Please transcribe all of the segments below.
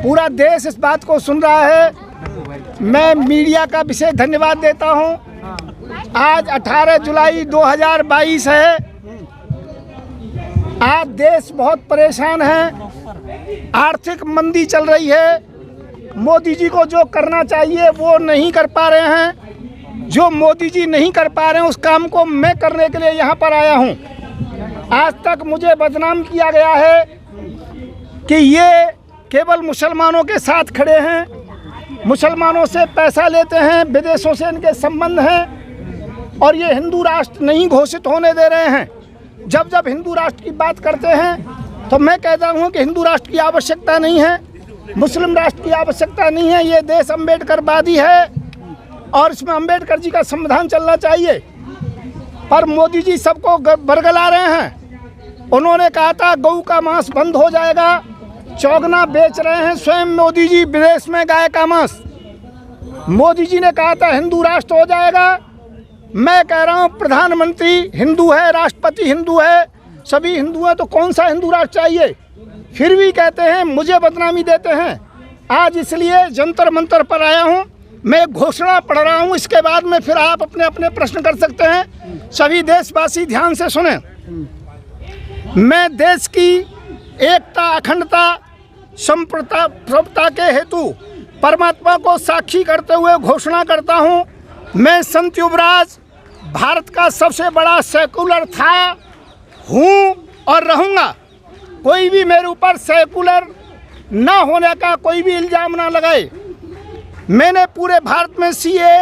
पूरा देश इस बात को सुन रहा है। मैं मीडिया का विशेष धन्यवाद देता हूं। आज 18 जुलाई 2022 है। आज देश बहुत परेशान है, आर्थिक मंदी चल रही है। मोदी जी को जो करना चाहिए वो नहीं कर पा रहे हैं। जो मोदी जी नहीं कर पा रहे हैं उस काम को मैं करने के लिए यहाँ पर आया हूँ। आज तक मुझे बदनाम किया गया है कि ये केवल मुसलमानों के साथ खड़े हैं, मुसलमानों से पैसा लेते हैं, विदेशों से इनके संबंध हैं और ये हिंदू राष्ट्र नहीं घोषित होने दे रहे हैं। जब जब हिंदू राष्ट्र की बात करते हैं तो मैं कहता हूँ कि हिंदू राष्ट्र की आवश्यकता नहीं है, मुस्लिम राष्ट्र की आवश्यकता नहीं है। ये देश अम्बेडकरवादी है और इसमें अम्बेडकर जी का संविधान चलना चाहिए। पर मोदी जी सबको बरगला रहे हैं। उन्होंने कहा था गऊ का मांस बंद हो जाएगा, चौगना बेच रहे हैं स्वयं मोदी जी विदेश में गाय का मांस। मोदी जी ने कहा था हिंदू राष्ट्र हो जाएगा। मैं कह रहा हूँ प्रधानमंत्री हिंदू है, राष्ट्रपति हिंदू है, सभी हिंदू हैं, तो कौन सा हिंदू राष्ट्र चाहिए? फिर भी कहते हैं, मुझे बदनामी देते हैं। आज इसलिए जंतर मंतर पर आया हूँ। मैं घोषणा पढ़ रहा हूँ, इसके बाद में फिर आप अपने अपने प्रश्न कर सकते हैं। सभी देशवासी ध्यान से सुने। मैं देश की एकता, अखंडता, संप्रभुता के हेतु परमात्मा को साक्षी करते हुए घोषणा करता हूँ, मैं संत युवराज भारत का सबसे बड़ा सेकुलर था, हूँ और रहूँगा। कोई भी मेरे ऊपर सेकुलर ना होने का कोई भी इल्ज़ाम ना लगाए। मैंने पूरे भारत में सीए,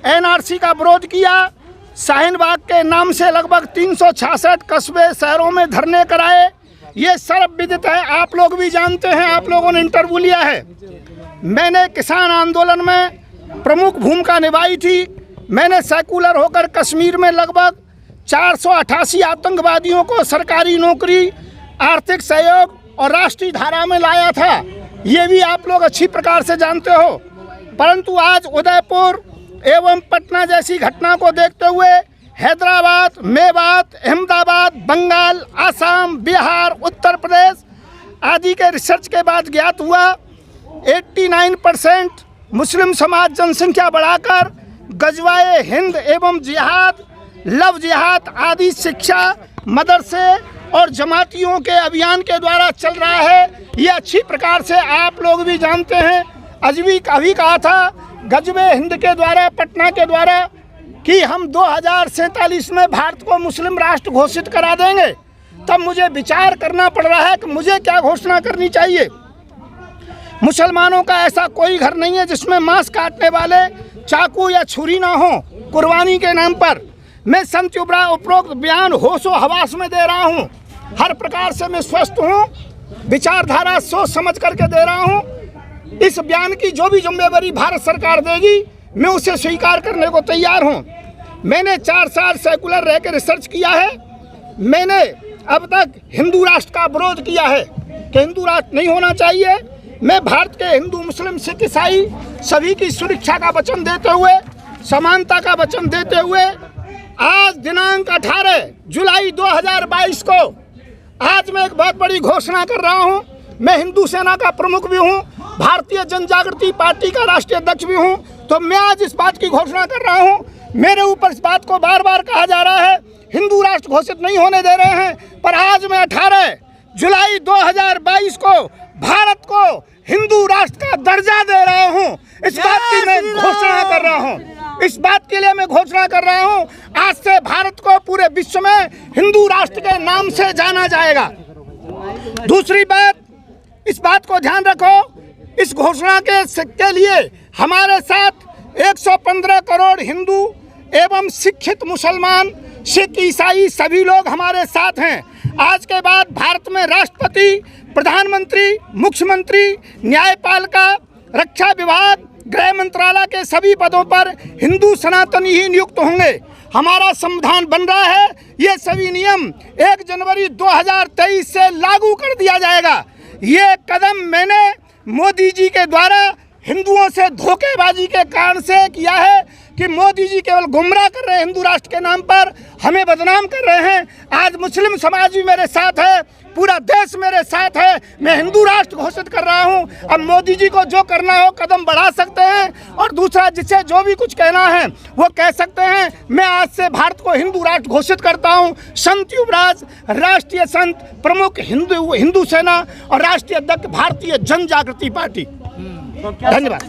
एनआरसी का विरोध किया। शाहीन बाग के नाम से लगभग 366 कस्बे, शहरों में धरने कराए। ये सर्वविदित है, आप लोग भी जानते हैं, आप लोगों ने इंटरव्यू लिया है। मैंने किसान आंदोलन में प्रमुख भूमिका निभाई थी। मैंने सेकुलर होकर कश्मीर में लगभग 488 आतंकवादियों को सरकारी नौकरी, आर्थिक सहयोग और राष्ट्रीय धारा में लाया था। ये भी आप लोग अच्छी प्रकार से जानते हो। परंतु आज उदयपुर एवं पटना जैसी घटना को देखते हुए हैदराबाद, मेवात, अहमदाबाद, बंगाल, आसाम, बिहार, उत्तर प्रदेश आदि के रिसर्च के बाद ज्ञात हुआ 89% मुस्लिम समाज जनसंख्या बढ़ाकर गजवाए हिंद एवं जिहाद, लव जिहाद आदि शिक्षा, मदरसे और जमातियों के अभियान के द्वारा चल रहा है। ये अच्छी प्रकार से आप लोग भी जानते हैं। अभी कहा था गजवे हिंद के द्वारा, पटना के द्वारा, कि हम 2047 में भारत को मुस्लिम राष्ट्र घोषित करा देंगे। तब मुझे विचार करना पड़ रहा है कि मुझे क्या घोषणा करनी चाहिए। मुसलमानों का ऐसा कोई घर नहीं है जिसमें मांस काटने वाले चाकू या छुरी ना हो कुर्बानी के नाम पर। मैं संत युवराज उपरोक्त बयान होशो हवास में दे रहा हूँ। हर प्रकार से मैं स्वस्थ हूँ, विचारधारा सोच समझ करके दे रहा हूँ। इस बयान की जो भी जिम्मेदारी भारत सरकार देगी मैं उसे स्वीकार करने को तैयार हूँ। मैंने 4 साल सेकुलर रह के रिसर्च किया है। मैंने अब तक हिंदू राष्ट्र का विरोध किया है कि हिंदू राष्ट्र नहीं होना चाहिए। मैं भारत के हिंदू, मुस्लिम, सिख, ईसाई सभी की सुरक्षा का वचन देते हुए, समानता का वचन देते हुए आज दिनांक 18 जुलाई 2022 को आज मैं एक बहुत बड़ी घोषणा कर रहा हूँ। मैं हिंदू सेना का प्रमुख भी हूँ, भारतीय जन जागृति पार्टी का राष्ट्रीय अध्यक्ष भी हूँ। तो मैं आज इस बात की घोषणा कर रहा हूँ। मेरे ऊपर इस बात को बार बार कहा जा रहा है हिंदू राष्ट्र घोषित नहीं होने दे रहे हैं, पर आज मैं 18 जुलाई 2022 को भारत को हिंदू राष्ट्र का दर्जा दे रहा हूँ। इस बात की मैं घोषणा कर रहा हूँ। इस बात के लिए मैं घोषणा कर रहा हूँ, आज से भारत को पूरे विश्व में हिंदू राष्ट्र के नाम से जाना जाएगा। दूसरी बात, इस बात को ध्यान रखो, इस घोषणा के लिए हमारे साथ 115 करोड़ हिंदू एवं शिक्षित मुसलमान, सिख, ईसाई सभी लोग हमारे साथ हैं। आज के बाद भारत में राष्ट्रपति, प्रधानमंत्री, मुख्यमंत्री, न्यायपालिका, रक्षा विभाग, गृह मंत्रालय के सभी पदों पर हिंदू सनातनी ही नियुक्त होंगे। हमारा संविधान बन रहा है, ये सभी नियम 1 जनवरी 2023 से लागू कर दिया जाएगा। ये कदम मैंने मोदी जी के द्वारा हिंदुओं से धोखेबाजी के कारण से किया है कि मोदी जी केवल गुमराह कर रहे हैं, हिंदू राष्ट्र के नाम पर हमें बदनाम कर रहे हैं। आज मुस्लिम समाज भी मेरे साथ है, पूरा देश मेरे साथ है। मैं हिंदू राष्ट्र घोषित कर रहा हूं। अब मोदी जी को जो करना हो कदम बढ़ा सकते हैं, और दूसरा जिसे जो भी कुछ कहना है वो कह सकते हैं। मैं आज से भारत को हिंदू राष्ट्र घोषित करता हूं। संत युवराज, राष्ट्रीय संत, प्रमुख हिंदू सेना और राष्ट्रीय अध्यक्ष भारतीय जन जागृति पार्टी। धन्यवाद।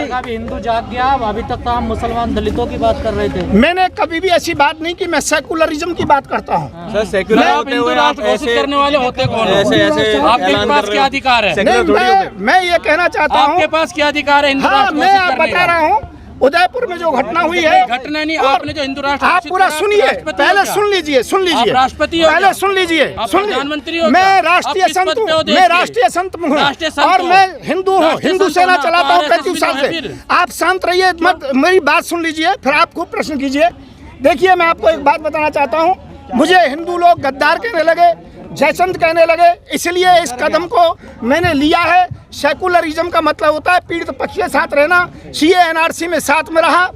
का भी हिंदू जाग गया। अभी तक तो हम मुसलमान दलितों की बात कर रहे थे। मैंने कभी भी ऐसी बात नहीं की, मैं सेकुलरिज्म की बात करता हूँ। सर सेक्युलर हिंदू राष्ट्र घोषित करने वाले होते कौन? ऐसे आपके पास क्या अधिकार है? नहीं, मैं ये कहना चाहता हूँ, आपके पास क्या अधिकार है हिंदू हाँ, राष्ट्र मैं घोषित आप करने बता का? रहा हूँ उदयपुर में जो घटना हुई है, घटना नहीं, आपने जो हिंदू राष्ट्र आप घोषित पूरा करा, सुनिए, राष्ट्रपति पहले हो क्या? सुन लीजिए आप राष्ट्रपति हो पहले क्या? सुन लीजिए, आप सुन प्रधानमंत्री लीजिए। हो मैं क्या? राष्ट्रीय आप किस संत पद पे हो हूँ, देश मैं के? राष्ट्रीय संत हूँ, राष्ट्रीय संत और हो। मैं हिंदू हूँ, राष्ट्रीय हिंदू संत सेना होना, चलाता हूँ तो 35 साल RSS भी से। तो है आप शांत रहिए, मत मेरी बात सुन लीजिए, फिर आप खूब प्रश्न कीजिए। देखिए, मैं आपको एक बात बताना चाहता हूँ, मुझे हिंदू लोग गद्दार कहने लगे, जयचंद कहने लगे, इसलिए इस कदम को मैंने लिया है। सेकुलरिज्म का मतलब होता है पीड़ित पक्ष के साथ रहना। सीए एनआरसी में साथ में रहा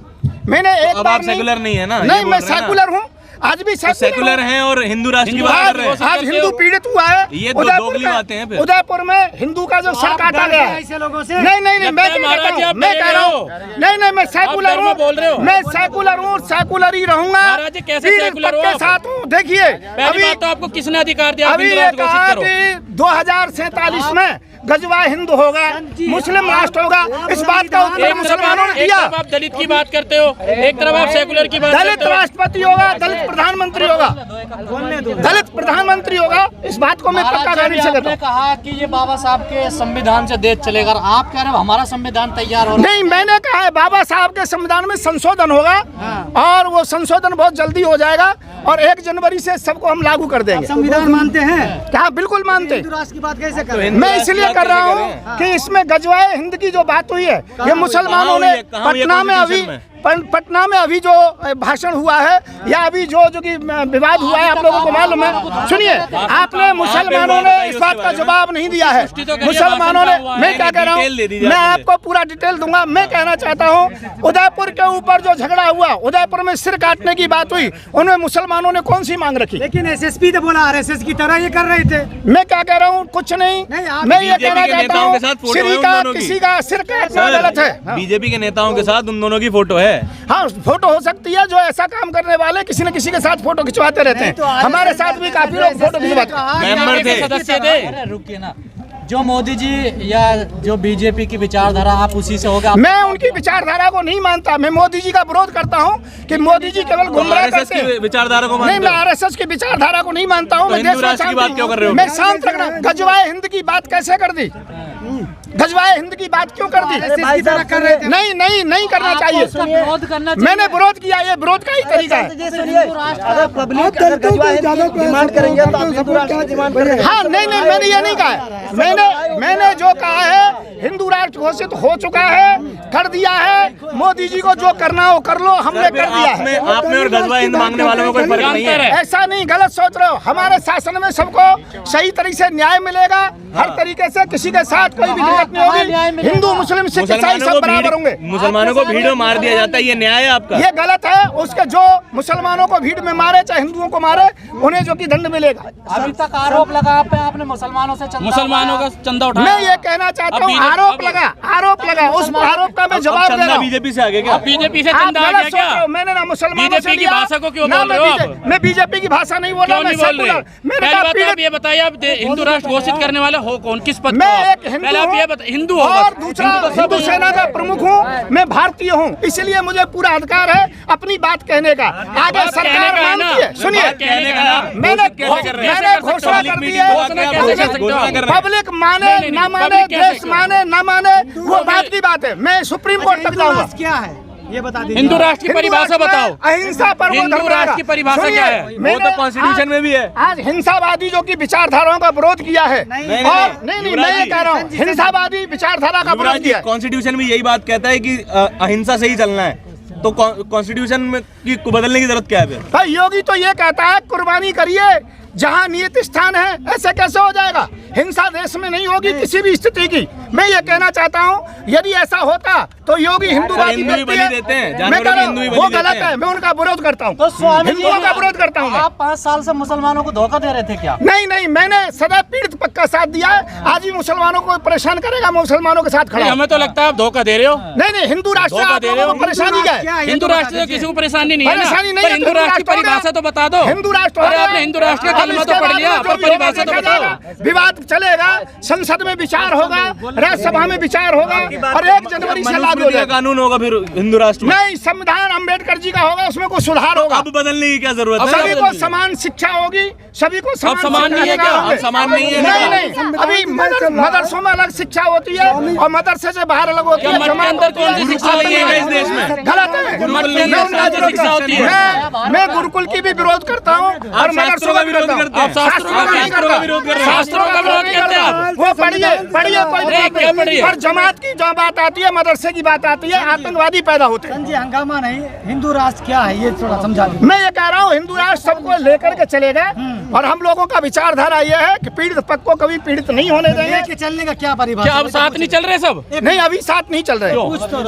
मैंने एक बार। सेकुलर नहीं है ना? नहीं, मैं सेकुलर हूँ, आज भी सेकुलर हैं और हिंदू राष्ट्र की बात कर रहे हैं। आज हिंदू पीड़ित हुआ है। ये दो दोगली बातें हैं फिर। उदयपुर में हिंदू का जो सर काटा गया है ऐसे लोगों से? नहीं, मैं कह रहा हूँ, नहीं, मैं सेकुलर हूँ, बोल रहे हो? मैं सेकुलर हूँ, सेकुलर ही रहूंगा, महाराज जी कैसे पीड़ित सेकुलर हो पक्ष के आप? साथ हूँ। देखिए, पहली बात तो आपको किसने अधिकार दिया? अभी ये कहा कि 2047 में गजवा हिंद होगा, मुस्लिम राष्ट्र होगा, इस बात का उत्तर मुसलमानों ने दिया। आप दलित की बात करते हो, एक तरफ आप सेकुलर की बात दलित करते हो। राष्ट्रपति होगा, दलित प्रधानमंत्री होगा, दलित प्रधानमंत्री होगा, इस बात को मैं पक्का गारंटी से कहता आपने हूँ। कहा कि ये बाबा साहब के संविधान से देश चलेगा, और आप कह रहे हो हमारा संविधान तैयार हो रहा है। नहीं, मैंने कहा है बाबा साहब के संविधान में संशोधन होगा, और वो संशोधन बहुत जल्दी हो जाएगा, और 1 जनवरी से सबको हम लागू कर देंगे। संविधान मानते हैं? क्या? बिल्कुल मानते हैं। हिंदू राष्ट्र की बात कैसे कर रहे हैं? मैं इसलिए कर रहा हूँ कि इसमें गजवाए हिंद की जो बात हुई है, ये मुसलमानों ने पटना में अभी जो भाषण हुआ है, या अभी जो कि विवाद हुआ है, आप लोगों को मालूम है। सुनिए, आपने मुसलमानों ने इस बात का जवाब नहीं दिया है। मुसलमानों ने, मैं क्या कह रहा हूँ, मैं आपको पूरा डिटेल दूंगा। मैं कहना चाहता हूँ, उदयपुर के ऊपर जो झगड़ा हुआ, उदयपुर में सिर काटने की बात हुई, उनमें मुसलमानों ने कौन सी मांग रखी? लेकिन एसएसपी ने बोला आरएसएस की तरह ये कर रहे थे। मैं क्या कह रहा हूँ, कुछ नहीं। मैं ये कहना चाहता हूँ, श्री का किसी का सिर काटना गलत है। बीजेपी के नेताओं के साथ उन दोनों की फोटो है। हाँ, फोटो हो सकती है। जो ऐसा काम करने वाले किसी न किसी के साथ फोटो खिंचवाते रहते हैं। हमारे साथ भी काफी लोग फोटो खिंचवाते हैं। मेंबर थे। सदस्य थे। रुकिए ना, जो मोदी जी या जो बीजेपी की विचारधारा, आप उसी से होगा? मैं उनकी विचारधारा को नहीं मानता। मैं मोदी जी का विरोध करता हूँ कि मोदी जी केवल गुमराह करते हैं। विचारधारा को नहीं, मैं आरएसएस की विचारधारा को नहीं मानता हूँ। मैं हिंदू राष्ट्र की बात क्यों कर रहे हो? मैं शांत रखना। गजवाए हिंद की बात कैसे कर दी? गजवाए हिंद की बात क्यों कर दी? की तरह कर रहे थे। नहीं करना चाहिए। विरोध करना चाहिए। मैंने विरोध किया, ये विरोध का ही तरीका है। अगर पब्लिक डिमांड करेंगे तो आप हिंदू राष्ट्र की डिमांड करेंगे? हाँ, नहीं, मैंने ये नहीं कहा। मैंने जो कहा है, हिंदू राष्ट्र घोषित हो चुका है, कर दिया है। मोदी जी को जो करना हो कर लो, हमने कर दिया है। आप में और गजवा हिंद मांगने वालों में कोई फर्क नहीं है। ऐसा नहीं, गलत सोच रहे हो। हमारे शासन में सबको सही तरीके से न्याय मिलेगा, हर तरीके से, किसी के साथ कोई भी दिक्कत नहीं होगी। हिंदू, मुस्लिम, सिख, ईसाई सब बराबर होंगे। मुसलमानों को भीड़ में मार दिया जाता है, ये न्याय है आपका? ये गलत है। उसके जो मुसलमानों को भीड़ में मारे, चाहे हिंदुओं को मारे, उन्हें जो कि दंड मिलेगा। अभी तक आरोप लगा आप पे, आपने मुसलमानों से मुसलमानों का चंदा उठाया। मैं ये कहना चाहता हूँ, आरोप लगा, उस आरोप का मैं जवाब दे रहा हूँ। बीजेपी से आगे क्या? बीजेपी से आप चंदा आ गलत गया सोच क्या? रहे हो। मैंने ना मुसलमानों से बीजेपी की लिया। भाषा को क्यों ना, बोल रहे हो आप? मैं बीजेपी की भाषा नहीं बोल रहा। क्यों नहीं बोल रहे? पहली बात आप ये बताइए, आप हिंदू राष्ट्र घोषित करने वाले हो कौन, किस पद? मैं एक हिंदू पहले आप ये हूँ, हिंदू हो, और दूसरा हिंदू सेना का प्रमुख हूँ। मैं भारतीय हूँ, इसलिए मुझे पूरा अधिकार है अपनी बात कहने का। आगे सरकार मानती है। सुनिए, मैंने घोषणा कर दी है। पब्लिक माने ना माने, देश माने ना माने, वो बात की बात है। मैं सुप्रीम कोर्ट तक जाऊंगा। क्या है ये बता दीजिए। हिंदू राष्ट्र की परिभाषा बताओ। अहिंसा पर हिंदू राष्ट्र की परिभाषा क्या है? वो तो कॉन्स्टिट्यूशन में भी है। आज हिंसावादी जो कि विचारधाराओं का विरोध किया है, और नहीं, मैं ये कह रहा हूँ, हिंसावादी विचारधारा का विरोध किया है। कॉन्स्टिट्यूशन भी यही बात कहता है कि अहिंसा से ही चलना है, तो कॉन्स्टिट्यूशन में की बदलने की जरूरत क्या है? भाई, योगी तो ये कहता है कुर्बानी करिए, जहाँ नियत स्थान है, ऐसे कैसे हो जाएगा? हिंसा देश में नहीं होगी किसी भी स्थिति की। मैं ये कहना चाहता हूँ, यदि ऐसा होता तो योगी हिंदुवादी हिंदू भी व्यक्ति बलि है। देते हैं, मैं जानवरों कह रहा को हिंदू भी हूँ वो बलि गलत देते हैं। है, मैं उनका विरोध करता हूँ। तो स्वामी जी, हिंदुओं का विरोध करता हूँ मैं। आप 5 साल से मुसलमानों को धोखा दे रहे थे क्या? नहीं, मैंने सदैव पीड़ित पक्ष का साथ दिया है। आज भी मुसलमानों को परेशान करेगा, मैं मुसलमानों के साथ खड़ा हूं। हमें तो लगता है आप धोखा दे रहे हो। नहीं, हिंदू राष्ट्र धोखा आप दे रहे लोगों हो। को परेशानी क्या है? हिंदू राष्ट्र से किसी को परेशानी नहीं है ना, परेशानी नहीं पर है, हिंदू राष्ट्र की परिभाषा तो बता दो। हिंदू राष्ट्र अरे आपने हिंदू राष्ट्र का कलमा तो पढ़ लिया, पर परिभाषा तो बताओ। विवाद चलेगा, संसद में विचार होगा, राज्यसभा में विचार होगा और 1 जनवरी से लागू हो जाएगा। कानून होगा फिर हिंदू राष्ट्र में। नहीं, संविधान अम्बेडकर जी का होगा, उसमें कुछ सुधार होगा। अब बदलने की क्या जरूरत है? सभी को समान शिक्षा होगी, सभी को समान नहीं है क्या? अब समान नहीं है। नहीं, अभी मदरसों में अलग शिक्षा होती है और मदरसे से बाहर अलग होती है। मठ के अंदर कौन सी शिक्षा नहीं है इस देश में? गलत है। मठ के अंदर कौन सी शिक्षा होती है? मैं गुरुकुल की भी विरोध करता हूँ और शास्त्रों का विरोध करते हैं। आप शास्त्रों का विरोध कर रहे हैं। शास्त्रों का विरोध करते हैं आप। वो पढ़िए कोई अरे क्या पढ़िए? पर जमात की जो बात आती है, मदरसे की बात आती है, आतंकवादी पैदा होते हैं। जी हंगामा नहीं, हिंदू राष्ट्र क्या है ये थोड़ा समझा दीजिए। मैं ये कह रहा हूँ, हिंदू राष्ट्र सबको लेकर के चलेगा और हम लोगों का विचारधारा ये है कि पीड़ित पक्ष को कभी पीड़ित नहीं होने देंगे। लेके चलने का क्या परिभाषा? क्या अब साथ नहीं चल रहे सब? नहीं, अभी साथ नहीं चल रहे।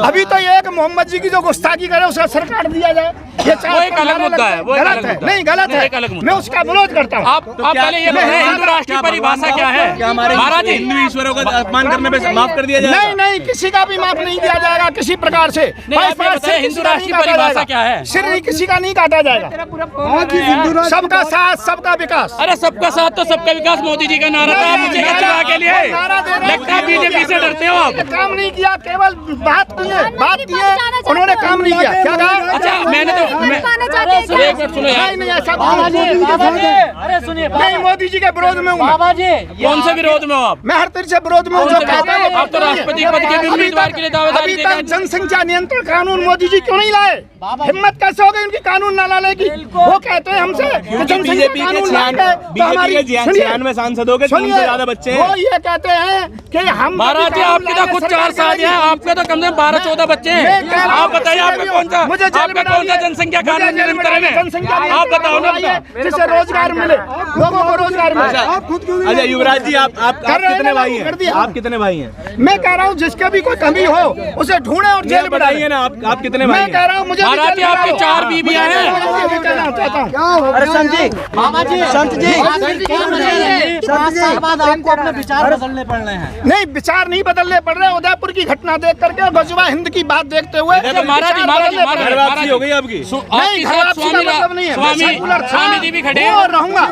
अभी तो ये है कि मोहम्मद जी की जो गुस्ताखी करे उसे सर काट दिया जाए। ये वो एक अलग मुद्दा है, वो एक गलत अलग है। मुद्दा नहीं, गलत नहीं, एक अलग है। मुद्दा। मैं उसका विरोध करता हूँ। आप पहले ये बताइए हिंदू राष्ट्र की परिभाषा क्या है? क्या हमारे महाराज जी, हिंदू ईश्वरों का अपमान करने पे माफ कर दिया जाएगा? नहीं, किसी का भी माफ नहीं दिया जाएगा किसी प्रकार से। नहीं, आप ये बताइए हिंदू राष्ट्र की परिभाषा क्या है? सिर नहीं किसी का नहीं काटा जाएगा। सबका साथ, सबका विकास। अरे सबका साथ तो सबका विकास मोदी जी का नारा था, आप उसी के चुनाव के लिए लगता है बीजेपी से डरते हो आप। काम नहीं किया, केवल बात किए, उन्होंने काम नहीं किया। क्या कहा? अच्छा, मैंने तो एक मिनट सुनो यार, नहीं, ऐसा कुछ नहीं। अरे सुनिए नहीं, मोदी जी के विरोध में हूँ मैं। बाबा जी, कौन से विरोध में हो आप? मैं हर तरह से विरोध में हूँ। जो कहता है वो आप तो राष्ट्रपति पद के भी उम्मीदवार के लिए दावेदारी अभी दे तक रहे हैं। जनसंख्या नियंत्रण कानून मोदी जी क्यों नहीं लाए? हिम्मत कैसे हो गई उनकी कानून न लाने की? वो कहते हैं हमसे कि जनसंख्या बीजेपी कानून के लाएंगे तो हमारी 96 सांसदों के 3 से ज्यादा बच्चे वो हैं। ये कहते हैं कि हम महाराज जी, आपके तो खुद 4 साल हैं, आपके तो कम से कम 12-14 बच्चे हैं। आप बताइए आपका कौन सा जनसंख्या कानून निरंतर में? आप बताओ ना अपना। जिससे रोजगार मिले, लोगों को रोजगार मिले। अच्छा युवराज जी, आप कितने भाई हैं? आप कितने भाई हैं? मैं कह रहा हूँ जिसके भी कोई कमी हो उसे ढूंढे और जेल में बताइए डालिए ना, आप कितने भाई मैं हैं? कह रहा हूँ मुझे भी महाराज जी, जेल में आपकी डालो। 4 बीबियां हैं। अरे संत जी, बाबा जी, संत जी, क्या बताइए? 5 साल बाद आपको अपने विचार बदलने पड़ने हैं। नहीं, विचार नहीं बदलने पड़ रहे। उदयपुर की घटना देख करके और गजवा हिंद की बात देखते हुए देखो महाराज जी, घर वापसी हो गई आपकी? आपके घर साथ वापसी का मतलब नहीं है। मैं सेकुलर था स्वामी जी भी खड़े हैं। और रहूंगा।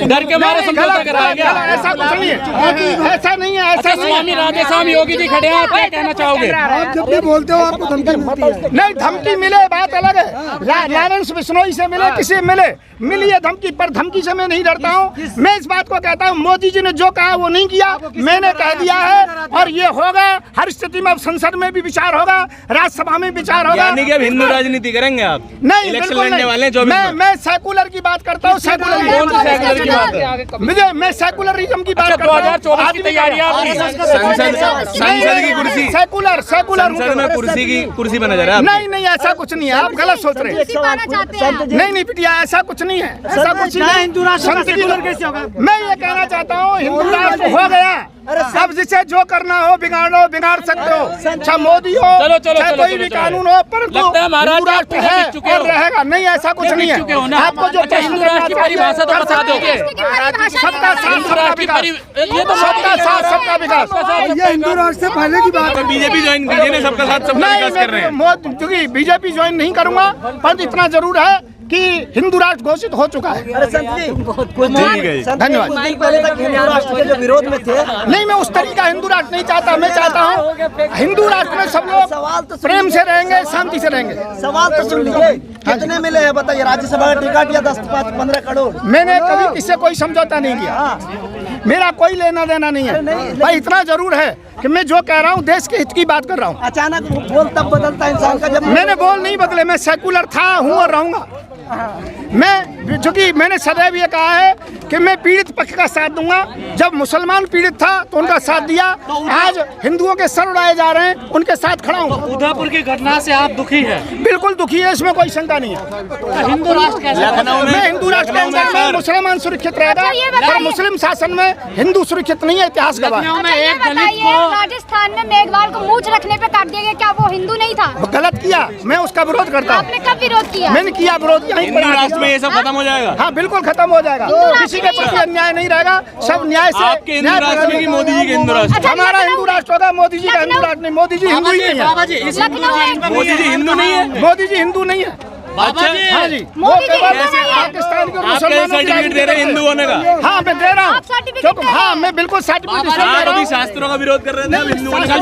डर के मारे समझौता कराया गया। ऐसा कुछ नहीं है, ऐसा नहीं है, ऐसा अच्छा, नहीं है। स्वामी राधे स्वामी योगी जी खड़े हैं, आप क्या कहना चाहोगे? आप जब भी बोलते हो आपको धमकी मिलती है। नहीं, धमकी मिले बात अलग है। लॉरेंस बिश्नोई से मिले, किसी मिली है धमकी, पर धमकी से मैं नहीं डरता हूँ। मैं इस बात को कहता हूँ, मोदी जी ने जो कहा वो नहीं किया, मैंने कह दिया है और ये होगा। हर स्थिति में संसद में भी विचार होगा, राज्यसभा में विचार होगा। यानी कि अब हिंदू राजनीति करेंगे आप? नहीं, इलेक्शन बिल्कुल लड़ने नहीं। वाले हैं 24 में। मैं सेकुलर की बात करता हूँ। सेकुलर कौन सी सेकुलर की बात है? मैं सेकुलरिज्म की बात अच्छा, करता हूँ। 2024 की तैयारी आपकी? संसद की कुर्सी, सेकुलर संसद में कुर्सी बना जा रहा है। नहीं, ऐसा कुछ नहीं है। आप गलत सोच रहे हैं। नहीं पिटिया, ऐसा कुछ नहीं है। ऐसा कुछ नहीं है। हिंदू राष्ट्र संत जी सेकुलर कैसे होगा? मैं ये कहना चाहता हूँ, हिंदू राष्ट्र हो गया। अब जिसे जो करना हो बिगाड़ सकते हो। अच्छा, मोदी हो चलो, चाहे कोई भी कानून हो, परंतु लगता है महाराज हिंदू आप राष्ट्र पहले है जीत चुके और हो। रहेगा। नहीं, ऐसा कुछ नहीं जीत चुके हो है। ना? आपको जो अच्छा, हिंदू राष्ट्र की परिभाषा तो बता दोगे? सबका साथ, हिंदू सबका राष्ट्र की विकास। ये तो सबका साथ, सबका विकास। ये हिंदू राष्ट्र से पहले की बात है। बीजेपी ज्वाइन कीजिए ना, सबका साथ सबका नहीं, विकास कर रहे हैं। मैं क्योंकि बीजेपी ज्वाइन नहीं करूंगा, परंतु इतना जरूर है कि हिंदू राष्ट्र घोषित हो चुका है। अरे संत जी, ठीक है। धन्यवाद। कुछ दिन पहले तक हिंदू राष्ट्र के जो विरोध में थे, नहीं, मैं उस तरीका हिंदू राष्ट्र नहीं चाहता। मैं चाहता हूँ हिंदू राष्ट्र में सब लोग प्रेम से रहेंगे, शांति से रहेंगे। सवाल तो सुन लीजिए, कितने मिले हैं बताइए? राज्यसभा का टिकट या 10-15 करोड़? मैंने कभी किससे कोई समझौता नहीं किया। मेरा कोई लेना देना नहीं है। भाई इतना जरूर है कि मैं जो कह रहा हूँ देश के हित की बात कर रहा हूँ। अचानक बोल तब बदलता है इंसान का जब मैंने बोल नहीं बदले। मैं सेकुलर था, हूँ और रहूंगा। मैं चूंकि मैंने सदैव ये कहा है कि मैं पीड़ित पक्ष का साथ दूंगा। जब मुसलमान पीड़ित था तो उनका साथ दिया, आज हिंदुओं के सर उड़ाए जा रहे हैं, उनके साथ खड़ा हूँ। उदयपुर की घटना से आप दुखी है? बिल्कुल दुखी है, इसमें कोई शंका नहीं है। तो हिंदू राष्ट्र कैसे? मैं हिंदू राष्ट्र के अंदर में मुसलमान सुरक्षित रहेगा, और मुस्लिम शासन में हिंदू सुरक्षित नहीं है, इतिहास गवाह। में एक दलित को राजस्थान में मेघवाल को मूंछ रखने पे काट दिया गया, क्या वो हिंदू नहीं था? गलत किया, मैं उसका विरोध करता हूँ। आपने कब विरोध किया? मैंने किया विरोध, यहीं पर हिंदू राष्ट्र में ये सब खत्म हो जाएगा। हाँ बिल्कुल खत्म हो जाएगा, किसी के प्रति अन्याय नहीं रहेगा, सब न्याय से। आपके हिंदू राष्ट्र में कि मोदी जी के हिंदू राष्ट्र? अच्छा, हमारा हिंदू राष्ट्र होगा, मोदी जी का हिंदू राष्ट्र नहीं। मोदी जी हिंदू ही नहीं है। बाबा जी, इस हिंदू राष्ट्र में मोदी जी हिंदू नहीं है? मोदी जी हिंदू नहीं है। बाबा जी, हाँ जी, मोदी जी केवल हिंदू नहीं है। पाकिस्तान के आप मुसलमानों की सर्टिफिकेट दे रहे हैं हिंदू होने का? हाँ मैं दे रहा हूँ। आप सर्टिफिकेट दे रहे हैं? हाँ मैं बिल्कुल सर्टिफिकेट दे आप रहा अभी हूँ। शास्त्रों का विरोध कर रहे थे, अब हिंदू होने का।